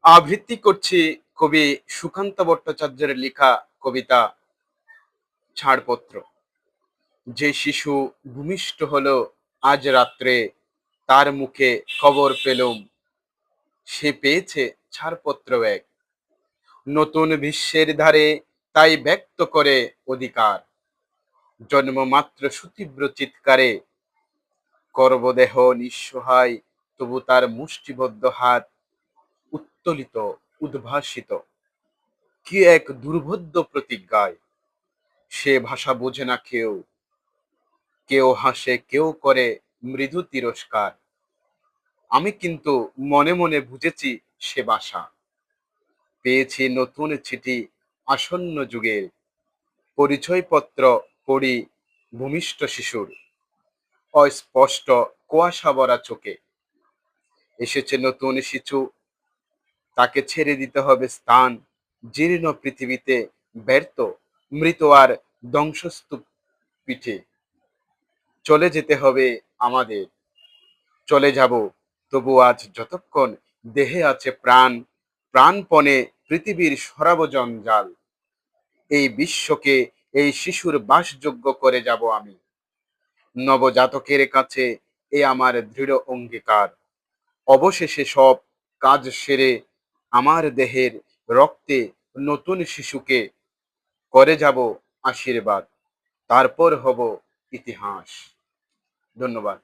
আবৃত্তি করছি কবি সুকান্ত ভট্টাচার্যের লেখা কবিতা ছাড়পত্র। যে শিশু ভূমিষ্ঠ হলো আজ রাত্রে, তার মুখে খবর পেলুম সে পেয়েছে ছাড়পত্র এক। নতুন বিশ্বের ধারে তাই ব্যক্ত করে অধিকার, জন্মমাত্র সুতীব্র চিৎকারে করবদেহ নিঃসহায়, তবু তার মুষ্টিবদ্ধ হাত উত্তোলিত, উদ্ভাসিত কি এক দুর্বোধ্য প্রতিজ্ঞায়। সে ভাষা বোঝে না কেউ, কেউ হাসে কেউ করে মৃদু তিরস্কার। আমি কিন্তু মনে মনে বুঝেছি সে ভাষা। পেয়েছি নতুন চিঠি আসন্ন যুগের, পরিচয়পত্র পড়ি ভূমিষ্ঠ শিশুর, অস্পষ্ট কুয়াশা ভরা চোখে। এসেছে নতুন শিশু, তাকে ছেড়ে দিতে হবে স্থান জীর্ণ পৃথিবীতে, ব্যর্থ মৃত আর ধ্বংসস্তূপ পিঠে। চলে যেতে হবে আমাদের, চলে যাব তবু আজ যতক্ষণ দেহে আছে প্রাণ, প্রাণপণে পৃথিবীর সরাব জঞ্জাল। এই বিশ্বকে এই শিশুর বাসযোগ্য করে যাব আমি। নবজাতকের কাছে এ আমার দৃঢ় অঙ্গীকার। অবশেষে সব কাজ সেরে আমার দেহের রক্তে নতুন শিশুকে করে যাব আশীর্বাদ, তারপর হব ইতিহাস। ধন্যবাদ।